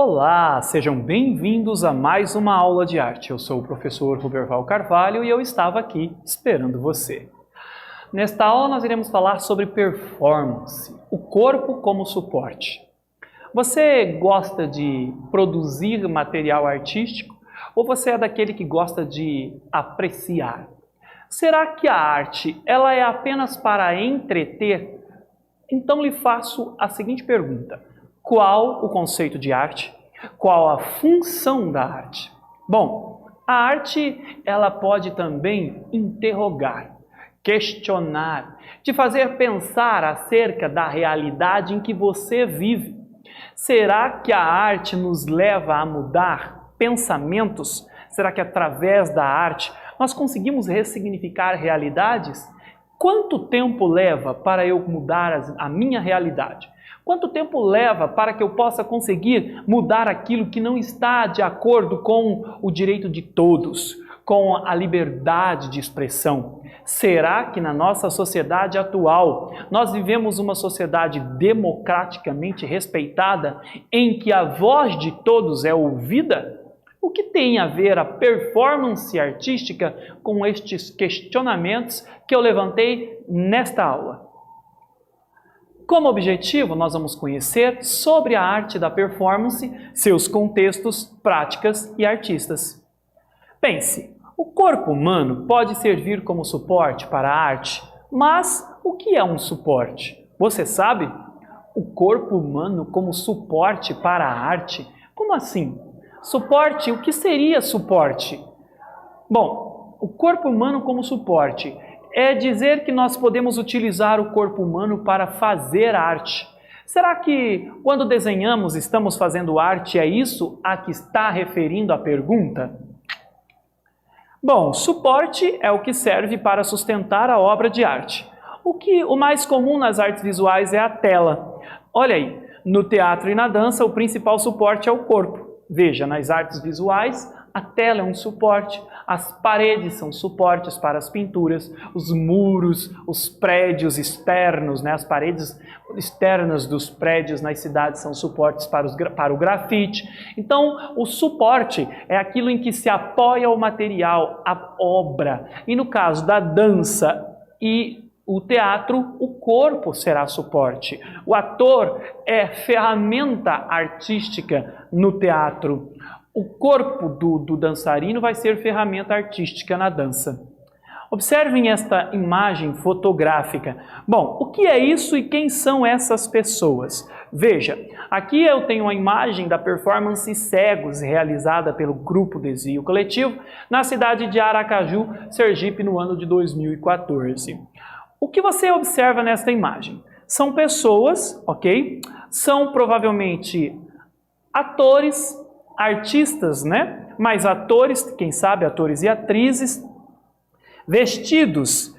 Olá, sejam bem-vindos a mais uma aula de arte. Eu sou o professor Roberval Carvalho e eu estava aqui esperando você. Nesta aula nós iremos falar sobre performance, o corpo como suporte. Você gosta de produzir material artístico ou você é daquele que gosta de apreciar? Será que a arte ela é apenas para entreter? Então lhe faço a seguinte pergunta: qual o conceito de arte? Qual a função da arte? Bom, a arte ela pode também interrogar, questionar, te fazer pensar acerca da realidade em que você vive. Será que a arte nos leva a mudar pensamentos? Será que através da arte nós conseguimos ressignificar realidades? Quanto tempo leva para eu mudar a minha realidade? Quanto tempo leva para que eu possa conseguir mudar aquilo que não está de acordo com o direito de todos, com a liberdade de expressão? Será que na nossa sociedade atual nós vivemos uma sociedade democraticamente respeitada em que a voz de todos é ouvida? O que tem a ver a performance artística com estes questionamentos que eu levantei nesta aula? Como objetivo, nós vamos conhecer sobre a arte da performance, seus contextos, práticas e artistas. Pense, o corpo humano pode servir como suporte para a arte, mas o que é um suporte? Você sabe? O corpo humano como suporte para a arte? Como assim? Suporte, o que seria suporte? Bom, o corpo humano como suporte é dizer que nós podemos utilizar o corpo humano para fazer arte. Será que quando desenhamos estamos fazendo arte? É isso a que está referindo a pergunta? Bom, suporte é o que serve para sustentar a obra de arte. O mais comum nas artes visuais é a tela. Olha aí, no teatro e na dança o principal suporte é o corpo. Veja, nas artes visuais, a tela é um suporte, as paredes são suportes para as pinturas, os muros, os prédios externos, as paredes externas dos prédios nas cidades são suportes para o grafite. Então, o suporte é aquilo em que se apoia o material, a obra. E no caso da dança e o teatro, o corpo será suporte. O ator é ferramenta artística no teatro. O corpo do dançarino vai ser ferramenta artística na dança. Observem esta imagem fotográfica. Bom, o que é isso e quem são essas pessoas? Veja, aqui eu tenho uma imagem da performance Cegos, realizada pelo Grupo Desvio Coletivo, na cidade de Aracaju, Sergipe, no ano de 2014. O que você observa nesta imagem? São pessoas, ok? São provavelmente atores, artistas, mas atores, quem sabe atores e atrizes, vestidos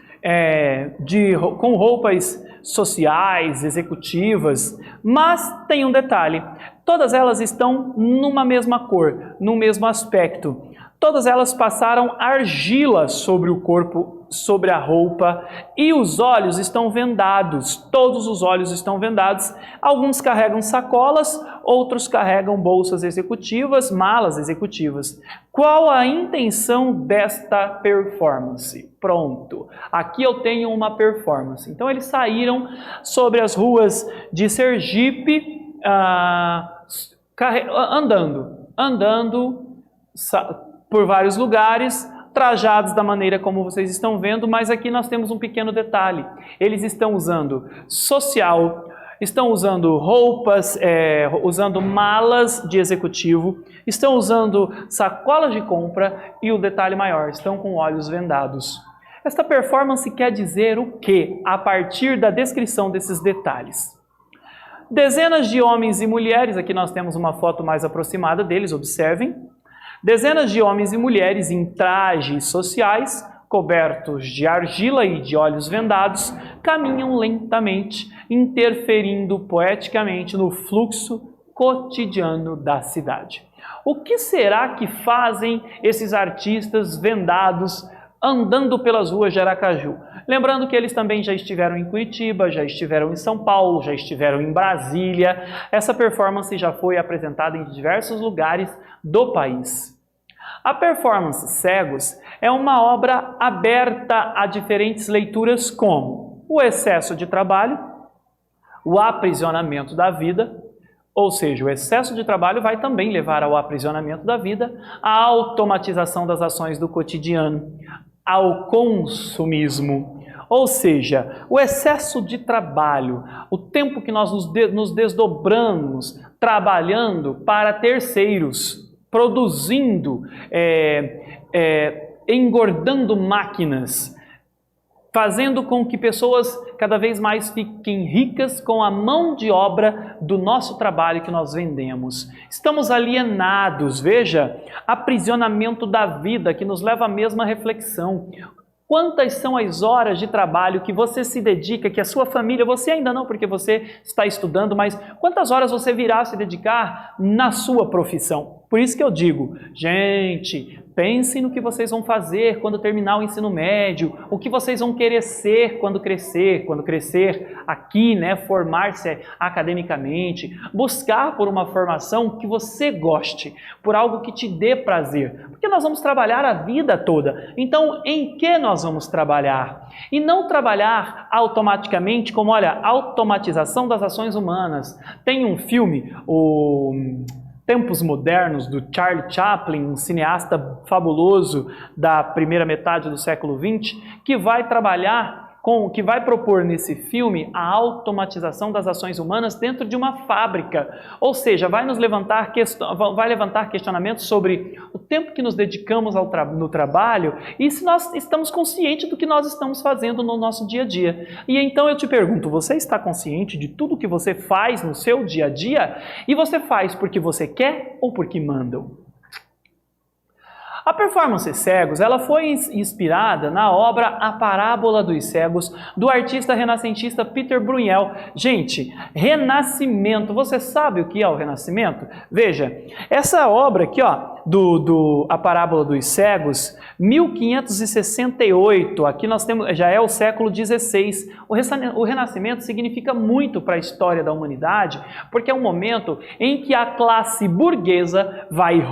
com roupas sociais, executivas, mas tem um detalhe, todas elas estão numa mesma cor, no mesmo aspecto. Todas elas passaram argila sobre o corpo, sobre a roupa, e os olhos estão vendados, todos os olhos estão vendados. Alguns carregam sacolas, outros carregam bolsas executivas, malas executivas. Qual a intenção desta performance? Pronto, aqui eu tenho uma performance. Então eles saíram sobre as ruas de Sergipe, andando por vários lugares, trajados da maneira como vocês estão vendo, mas aqui nós temos um pequeno detalhe. Eles estão usando social, estão usando roupas, usando malas de executivo, estão usando sacolas de compra e o detalhe maior, estão com olhos vendados. Esta performance quer dizer o quê? A partir da descrição desses detalhes. Dezenas de homens e mulheres, aqui nós temos uma foto mais aproximada deles, observem. Dezenas de homens e mulheres em trajes sociais, cobertos de argila e de olhos vendados, caminham lentamente, interferindo poeticamente no fluxo cotidiano da cidade. O que será que fazem esses artistas vendados andando pelas ruas de Aracaju? Lembrando que eles também já estiveram em Curitiba, já estiveram em São Paulo, já estiveram em Brasília. Essa performance já foi apresentada em diversos lugares do país. A performance Cegos é uma obra aberta a diferentes leituras como o excesso de trabalho, o aprisionamento da vida, ou seja, o excesso de trabalho vai também levar ao aprisionamento da vida, à automatização das ações do cotidiano, ao consumismo. Ou seja, o excesso de trabalho, o tempo que nós nos desdobramos trabalhando para terceiros, produzindo, engordando máquinas, fazendo com que pessoas cada vez mais fiquem ricas com a mão de obra do nosso trabalho que nós vendemos. Estamos alienados, veja, aprisionamento da vida que nos leva à mesma reflexão. Quantas são as horas de trabalho que você se dedica, que a sua família, você ainda não porque você está estudando, mas quantas horas você virá se dedicar na sua profissão? Por isso que eu digo, gente, pensem no que vocês vão fazer quando terminar o ensino médio, o que vocês vão querer ser quando crescer aqui, né, formar-se academicamente, buscar por uma formação que você goste, por algo que te dê prazer, porque nós vamos trabalhar a vida toda. Então, em que nós vamos trabalhar? E não trabalhar automaticamente como, olha, automatização das ações humanas. Tem um filme, Tempos Modernos, do Charlie Chaplin, um cineasta fabuloso da primeira metade do século XX, que vai propor nesse filme a automatização das ações humanas dentro de uma fábrica. Ou seja, vai levantar questionamentos sobre o tempo que nos dedicamos no trabalho e se nós estamos conscientes do que nós estamos fazendo no nosso dia a dia. E então eu te pergunto, você está consciente de tudo que você faz no seu dia a dia? E você faz porque você quer ou porque mandam? A performance Cegos, ela foi inspirada na obra A Parábola dos Cegos, do artista renascentista Peter Bruegel. Gente, Renascimento, você sabe o que é o Renascimento? Veja, essa obra aqui, ó, A Parábola dos Cegos, 1568, aqui nós temos, já é o século XVI. O Renascimento significa muito para a história da humanidade, porque é um momento em que a classe burguesa vai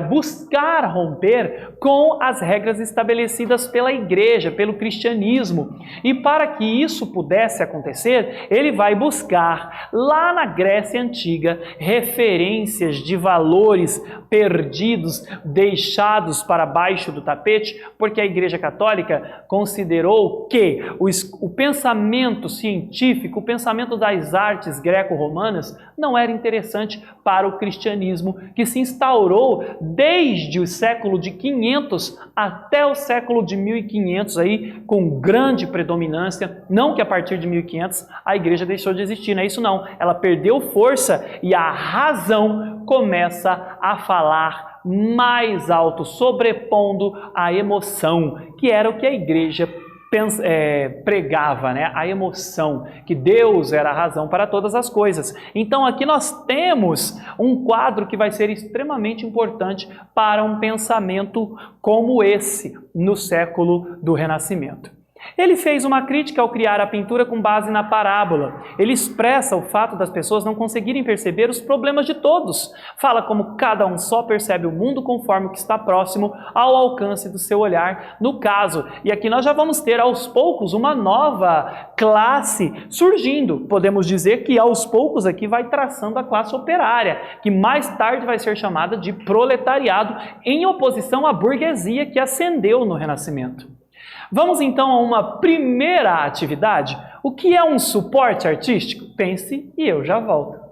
buscar romper com as regras estabelecidas pela igreja, pelo cristianismo. E para que isso pudesse acontecer, ele vai buscar lá na Grécia Antiga referências de valores perdidos, deixados para baixo do tapete, porque a Igreja Católica considerou que o pensamento científico, o pensamento das artes greco-romanas não era interessante para o cristianismo, que se instaurou desde o século de 500 até o século de 1500, aí, com grande predominância. Não que a partir de 1500 a igreja deixou de existir, não é isso não. Ela perdeu força e a razão começa a falar mais alto, sobrepondo a emoção, que era o que a igreja pregava, né? A emoção, que Deus era a razão para todas as coisas. Então aqui nós temos um quadro que vai ser extremamente importante para um pensamento como esse, no século do Renascimento. Ele fez uma crítica ao criar a pintura com base na parábola. Ele expressa o fato das pessoas não conseguirem perceber os problemas de todos. Fala como cada um só percebe o mundo conforme o que está próximo ao alcance do seu olhar, no caso. E aqui nós já vamos ter aos poucos uma nova classe surgindo. Podemos dizer que aos poucos aqui vai traçando a classe operária, que mais tarde vai ser chamada de proletariado, em oposição à burguesia que ascendeu no Renascimento. Vamos então a uma primeira atividade. O que é um suporte artístico? Pense e eu já volto.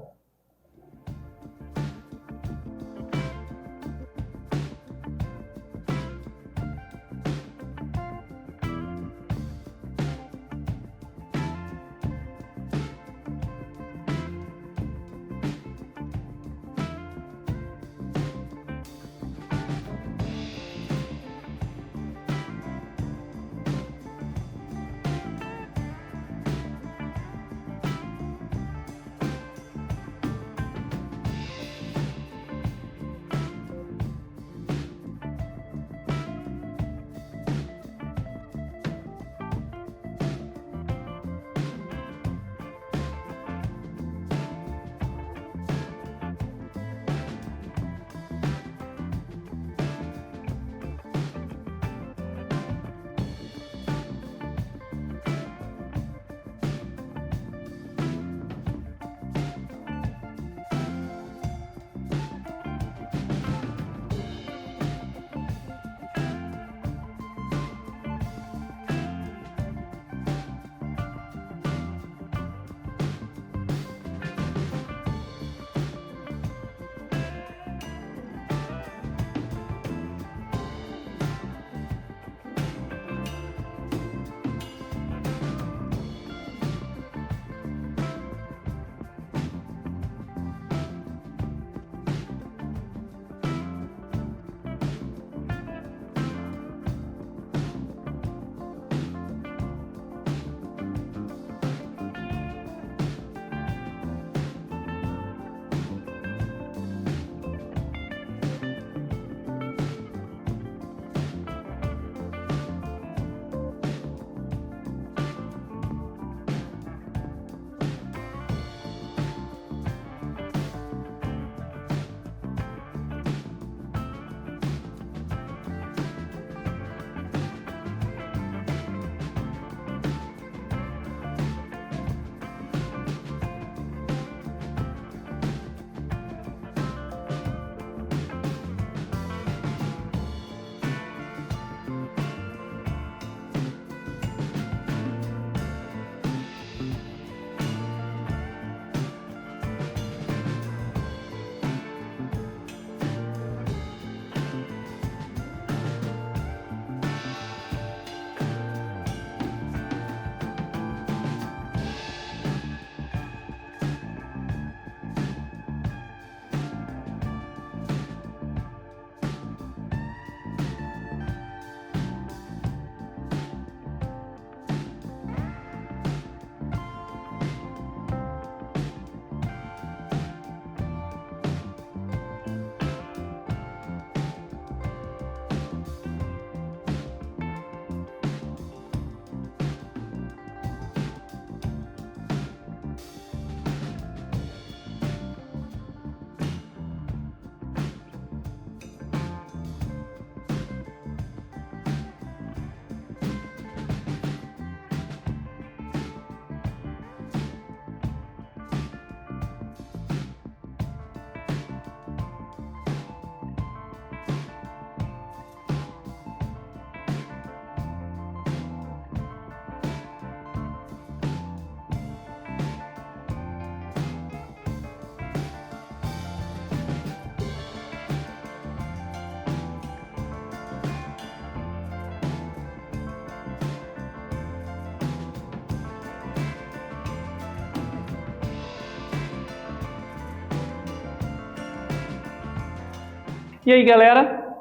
E aí, galera?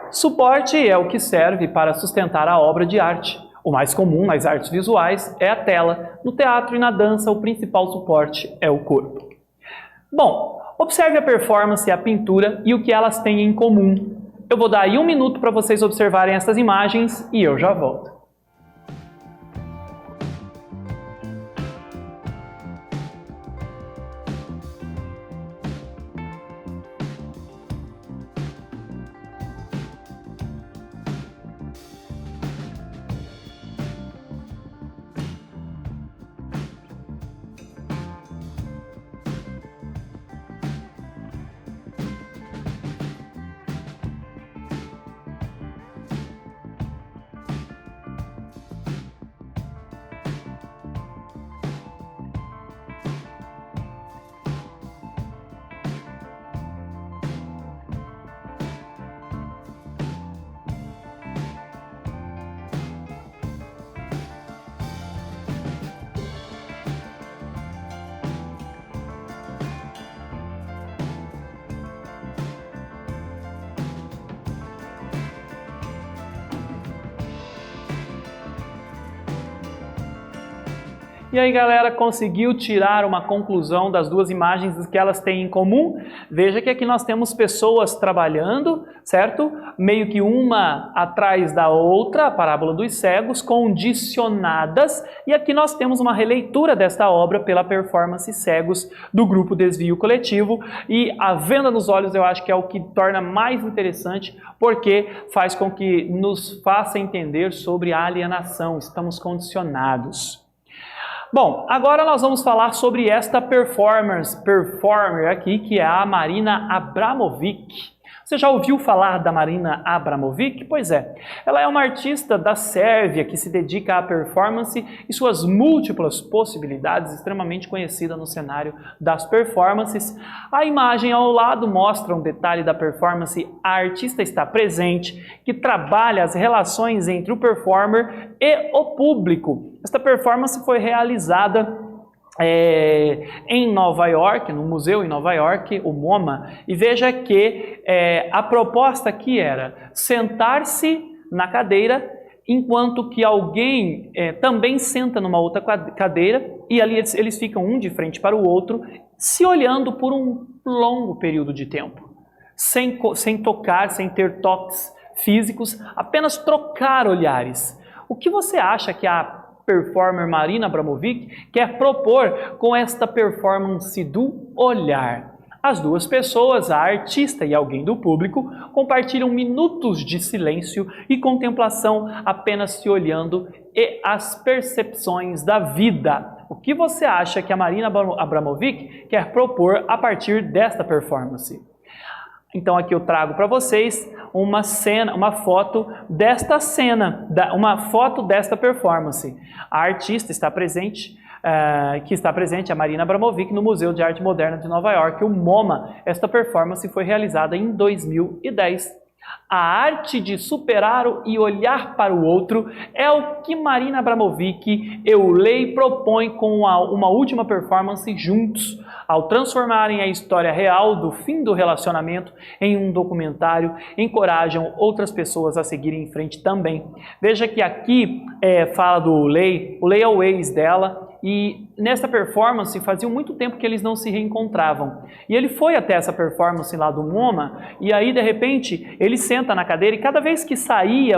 Suporte é o que serve para sustentar a obra de arte. O mais comum nas artes visuais é a tela. No teatro e na dança, o principal suporte é o corpo. Bom, observe a performance e a pintura e o que elas têm em comum. Eu vou dar aí 1 minuto para vocês observarem essas imagens e eu já volto. E aí, galera, conseguiu tirar uma conclusão das duas imagens que elas têm em comum? Veja que aqui nós temos pessoas trabalhando, certo? Meio que uma atrás da outra, a parábola dos cegos, condicionadas. E aqui nós temos uma releitura desta obra pela performance Cegos do grupo Desvio Coletivo. E a venda nos olhos eu acho que é o que torna mais interessante, porque faz com que nos faça entender sobre a alienação. Estamos condicionados. Bom, agora nós vamos falar sobre esta performer aqui, que é a Marina Abramovic. Você já ouviu falar da Marina Abramovic? Pois é, ela é uma artista da Sérvia que se dedica à performance e suas múltiplas possibilidades, extremamente conhecida no cenário das performances. A imagem ao lado mostra um detalhe da performance. A artista está presente, que trabalha as relações entre o performer e o público. Esta performance foi realizada em Nova York, no museu em Nova York, o MoMA, e veja que a proposta aqui era sentar-se na cadeira, enquanto que alguém também senta numa outra cadeira, e ali eles ficam um de frente para o outro, se olhando por um longo período de tempo, sem tocar, sem ter toques físicos, apenas trocar olhares. O que você acha que a performer Marina Abramovic quer propor com esta performance do olhar? As duas pessoas, a artista e alguém do público, compartilham minutos de silêncio e contemplação, apenas se olhando e as percepções da vida. O que você acha que a Marina Abramovic quer propor a partir desta performance? Então aqui eu trago para vocês uma foto desta cena, uma foto desta performance. A artista está presente, a Marina Abramovic, no Museu de Arte Moderna de Nova York, o MoMA. Esta performance foi realizada em 2010. A arte de superar e olhar para o outro é o que Marina Abramovic e o Lei propõem com uma última performance juntos, ao transformarem a história real do fim do relacionamento em um documentário, encorajam outras pessoas a seguirem em frente também. Veja que aqui fala do Lei, o Lei é o ex dela, e nessa performance fazia muito tempo que eles não se reencontravam. E ele foi até essa performance lá do MoMA, e aí de repente ele senta na cadeira e cada vez que saía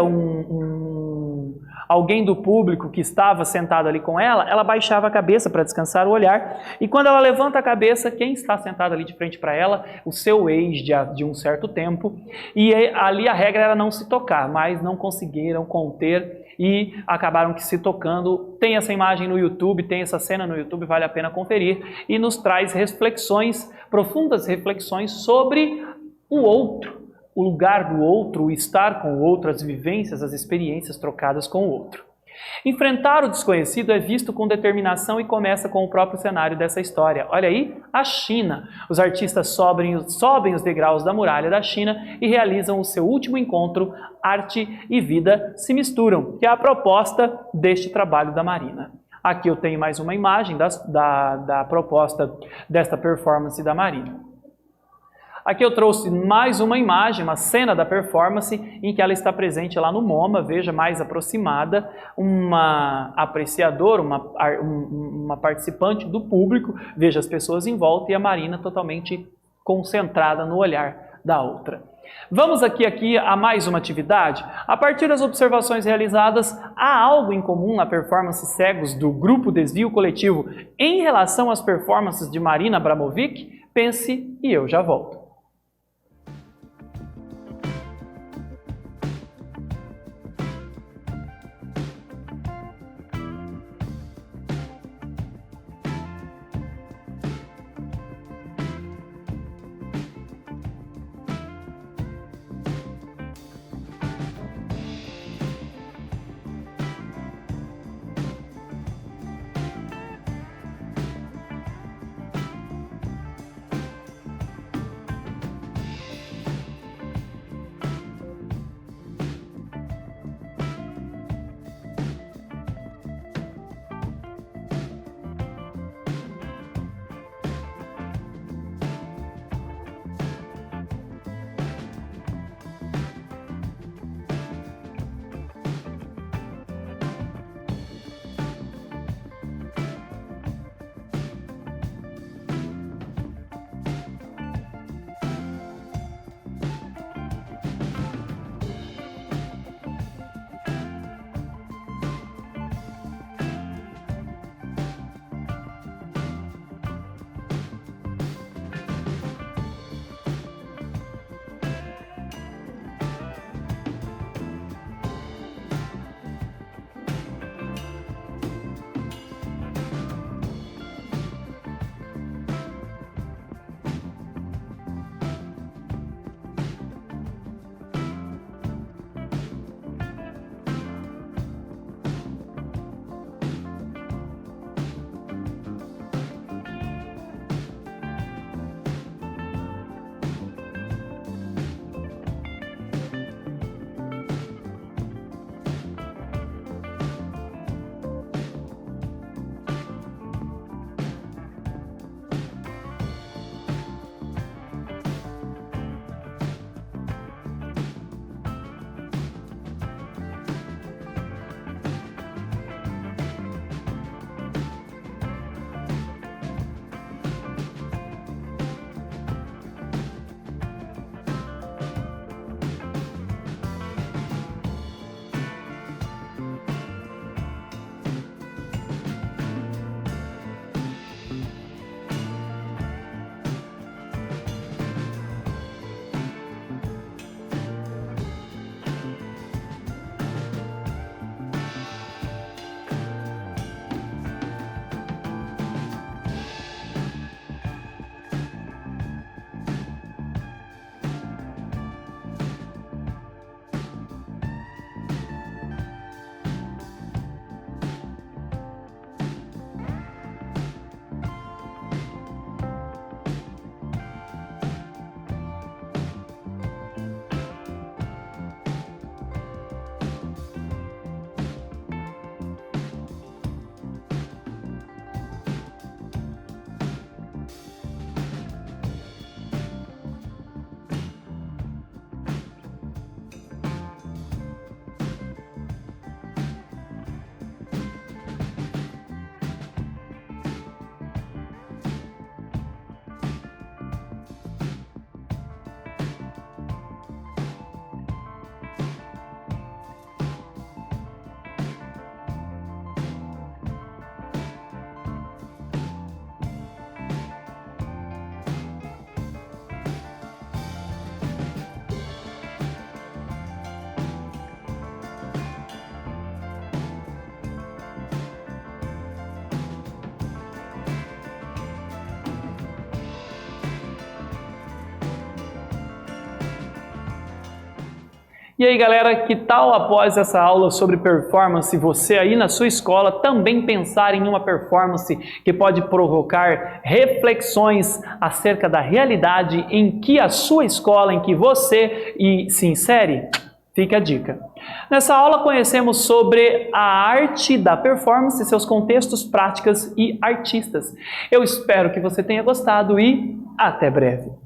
alguém do público que estava sentado ali com ela, ela baixava a cabeça para descansar o olhar, e quando ela levanta a cabeça, quem está sentado ali de frente para ela? O seu ex de um certo tempo, e ali a regra era não se tocar, mas não conseguiram conter e acabaram que se tocando. Tem essa imagem no YouTube, tem essa cena no YouTube, vale a pena conferir, e nos traz reflexões, profundas reflexões sobre o outro, o lugar do outro, o estar com o outro, as vivências, as experiências trocadas com o outro. Enfrentar o desconhecido é visto com determinação e começa com o próprio cenário dessa história. Olha aí, a China. Os artistas sobem os degraus da muralha da China e realizam o seu último encontro. Arte e vida se misturam, que é a proposta deste trabalho da Marina. Aqui eu tenho mais uma imagem da proposta desta performance da Marina. Aqui eu trouxe mais uma imagem, uma cena da performance em que ela está presente lá no MoMA, veja, mais aproximada, uma apreciadora, uma participante do público, veja as pessoas em volta e a Marina totalmente concentrada no olhar da outra. Vamos aqui a mais uma atividade. A partir das observações realizadas, há algo em comum na performance cegos do Grupo Desvio Coletivo em relação às performances de Marina Abramovic? Pense e eu já volto. E aí galera, que tal após essa aula sobre performance, você aí na sua escola também pensar em uma performance que pode provocar reflexões acerca da realidade em que a sua escola, em que você se insere? Fica a dica. Nessa aula conhecemos sobre a arte da performance, seus contextos, práticas e artistas. Eu espero que você tenha gostado e até breve.